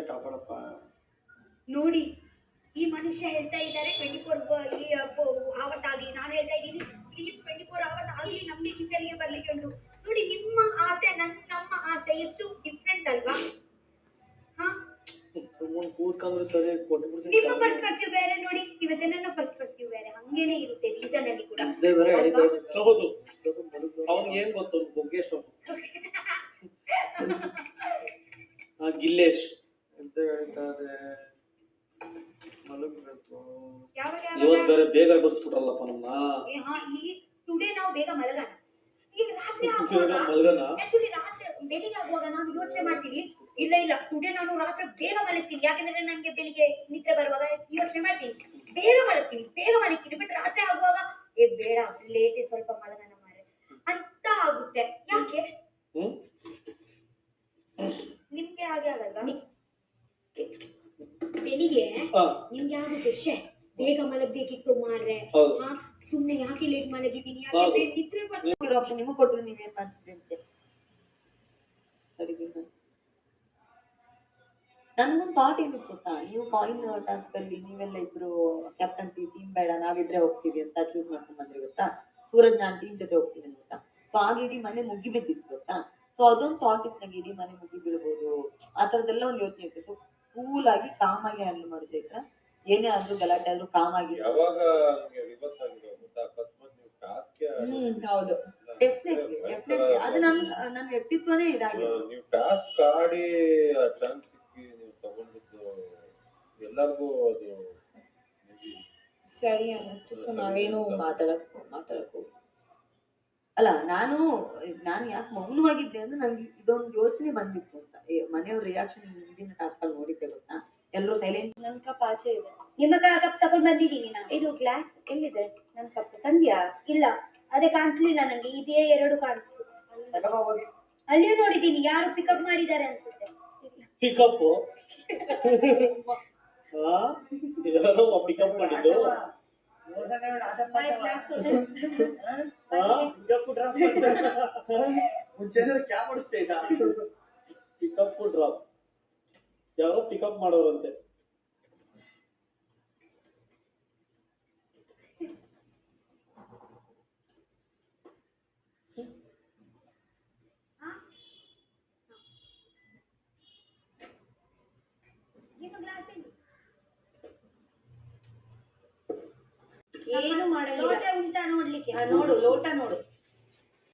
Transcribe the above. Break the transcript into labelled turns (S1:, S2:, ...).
S1: ಕಾಪಾಡಪ್ಪ.
S2: ನೋಡಿ ಈ ಮನುಷ್ಯ ಹೇಳ್ತಾ ಇದ್ದಾರೆ 24 ಅವರ್ಸ್ ಆಗಲಿ, ನಾನು ಹೇಳ್ತಾ ಇದ್ದೀನಿ ಪ್ಲೀಸ್ 24 ಅವರ್ಸ್ ಆಗಲಿ ನಮಗೆ ಕಿಚನ್ಗೆ ಬರ್ಲಿಕ್ಕೆ ಉಂಟು. ನೋಡಿ ನಿಮ್ಮ ಆಸೆ ನಮ್ಮ ಆಸೆ ಎಷ್ಟು ಡಿಫ್ರೆಂಟ್ ಅಲ್ವಾ? ಹಾ,
S1: ಕೂತ್ಕೊಂಡ್ರೆ ಸರಿ ಕೊಟ್ಬಿಡ್ತೀನಿ.
S2: ನಿಮ್ಮ ಪರ್ಸ್ಪೆಕ್ಟಿವ್ ಬೇರೆ ನೋಡಿ, ಇವತ್ತೆ ನನ್ನ ಪರ್ಸ್ಪೆಕ್ಟಿವ್ ಬೇರೆ, ಹಂಗೇನೆ ಇರುತ್ತೆ ರೀಸನ್ ಅಲ್ಲಿ ಕೂಡ.
S1: ಹೌದು, ಅವ್ನಿಗೆ ಏನ್ ಗೊತ್ತು ಬೊಗ್ಗೇಶ್ ಗಿಲ್ಲೇಶ್ ಅಂತ ಹೇಳ್ತಾರೆ. ಮಲಗಬೇಕು ಇವತ್ತು ಬೇರೆ ಬೇಗ ಬರ್ಸ್ಬಿಟ್ರಲ್ಲಪ್ಪ ನಮ್ಮ.
S2: ಈ ಟುಡೇ ನಾವು ಬೇಗ ಮಲಗೋಣ. ಈಗ ರಾತ್ರಿ ಆಕ್ಚುಲಿ ರಾತ್ರಿ ಬೆಳಿಗ್ಗೆ ಆಗುವಾಗ ನಾವು ಯೋಚನೆ ಮಾಡ್ತೀವಿ, ಇಲ್ಲ ಇಲ್ಲ ಟುಡೇ ನಾನು ರಾತ್ರಿ ಬೇಗ ಮಲಗ್ತೀನಿ, ಯಾಕಂದ್ರೆ ನನಗೆ ಬೆಳಿಗ್ಗೆ ನಿದ್ರೆ ಬರುವಾಗ ಯೋಚನೆ ಮಾಡ್ತೀನಿ, ಬೇಗ ಮಲಗ್ತೀನಿ. ಬಟ್ ರಾತ್ರಿ ಆಗುವಾಗ ಬೇಡ ಲೇಟೇ ಸ್ವಲ್ಪ ಮಲಗೋಣ ಮಾರೆ ಅಂತ ಆಗುತ್ತೆ. ಯಾಕೆ ನಿಮ್ಗೆ ಹಾಗೆ ಆಗಲ್ವಾ? ಬೆಳಿಗ್ಗೆ ನಿಮ್ಗೆ ಆಗುತ್ತೆ ಶೇ ಬೇಗ ಮಲಗ್ಬೇಕಿತ್ತು ಮಾರ್ರೆ, ಸುಮ್ನೆ ಯಾಕೆ ಲೇಟ್ ಮಲಗಿದ್ದೀನಿ, ಯಾಕಂದ್ರೆ ನಿದ್ರೆ ಬರ್ತಿರೋ ಆಪ್ಷನ್ ನಿಮಗೆ ಕೊಟ್ಟರು ನೀವೇನ್ ಮಾಡ್ತೀರಿ ಅಂತ.
S3: ನನ್ಗೊಂದು ಥಾಟ್ ಏನಿತ್ತು ಗೊತ್ತಾ, ನೀವು ಕಾಯಿನ್ ಟಾಸ್ಕ್ ಅಲ್ಲಿ ನೀವೆಲ್ಲ ಇಬ್ರು ಕ್ಯಾಪ್ಟನ್ಸಿ ಟೀಮ್ ಬೇಡ ನಾವಿಬ್ರೆ ಹೋಗ್ತೀವಿ ಅಂತ ಚೂಸ್ ಮಾಡ್ಕೊಂಡ್ ಬಂದ್ರಿ ಗೊತ್ತಾ. ಸೂರಜ್ ನಾನು ಟೀಮ್ ಜೊತೆ ಹೋಗ್ತೀನಿ ಗೊತ್ತಾ. ಸೊ ಆಗ ಇಡೀ ಮನೆ ಮುಗಿ ಬಿದ್ದಿತ್ತು ಗೊತ್ತಾ. ಸೊ ಅದೊಂದು ಥಾಟ್ ಇತ್ತು ನಂಗೆ, ಇಡೀ ಮನೆ ಮುಗಿ ಬೀಳ್ಬೋದು ಆ ಥರದ್ದೆಲ್ಲ ಒಂದು ಯೋಚನೆ ಇತ್ತು. ಸೊ ಕೂಲ್ ಆಗಿ ಕಾಮ್ ಆಗಿ ಹ್ಯಾಂಡಲ್ ಮಾಡಿದ್ರೆ ಏನೇ ಆದ್ರೂ ಗಲಾಟೆ ಆದ್ರೂ ಕಾಮ್ ಆಗಿ. ಹೌದು, ಡೆಫಿನೆಟ್ಲಿ ಅದು ನನ್ನ ವ್ಯಕ್ತಿತ್ವನೇ ಇದಾಗಿದೆ.
S4: ನೀವು ಟಾಸ್ಕ್ ಆಡಿ ಚಾನ್ಸ್ ಸಿಕ್ಕಿ ನೀವು ತಗೊಂಡಿದ್ದು ಎಲ್ಲರಿಗೂ ಅದು
S3: ಸರಿ ಅನ್ನಿಸ್ತು. ಸೊ ನಾವೇನು ಮಾತಾಡಕ್ಕೂ ಅಲ್ಲ, ನಾನು ಯಾಕೆ ಮೌನವಾಗಿದ್ದೆ ಅಂದ್ರೆ ನಂಗೆ ಇದೊಂದು ಯೋಚನೆ ಬಂದಿತ್ತು ಅಂತ. ಮನೆಯವ್ರ ರಿಯಾಕ್ಷನ್ ಹಿಂದಿನ ಟಾಸ್ಕ್ ಅಲ್ಲಿ ನೋಡಿದ್ದೆ ಗೊತ್ತಾ, ಎಲ್ಲರೂ ಸೈಲೆಂಟ್.
S2: ನನ್ ಕಪ್ ಆಚೆ ಇದೆ, ನಿಮ್ಮ ಕಪ್ ತಗೊಂಡ್ ಬಂದಿದ್ದೀನಿ ನಾನು. ಇದು ಗ್ಲಾಸ್ ಎಲ್ಲಿದೆ? ನನ್ ಕಪ್ ತಂದ್ಯಾ? ಇಲ್ಲ, ಅದೇ ಕಾಣಿಸ್ಲಿಲ್ಲ ನನಗೆ, ಇದೇ 2 ಕಾಣಿಸ್ತು. ಅಲ್ಲಿಯೂ ನೋಡಿದ್ದೀನಿ, ಯಾರು ಪಿಕಪ್ ಮಾಡಿದ್ದಾರೆ ಅನ್ಸುತ್ತೆ.
S1: ಪಿಕಪ್ ಪಿಕಪ್ ಮಾಡಿದ್ದು ಮುಂಚೆ ಕ್ಯಾಬ್ ಓಡಿಸ್ತಾ ಇದ್ದ. ಪಿಕಪ್ ಡ್ರಾಪ್ ಯಾರೋ ಪಿಕಪ್ ಮಾಡೋರಂತೆ.
S2: ಏನು ಮಾಡಲ್ಲ, ಲೋಟ ಉಂಟಾ ನೋಡ್ಲಿಕ್ಕೆ? ನೋಡು ಲೋಟ ನೋಡು.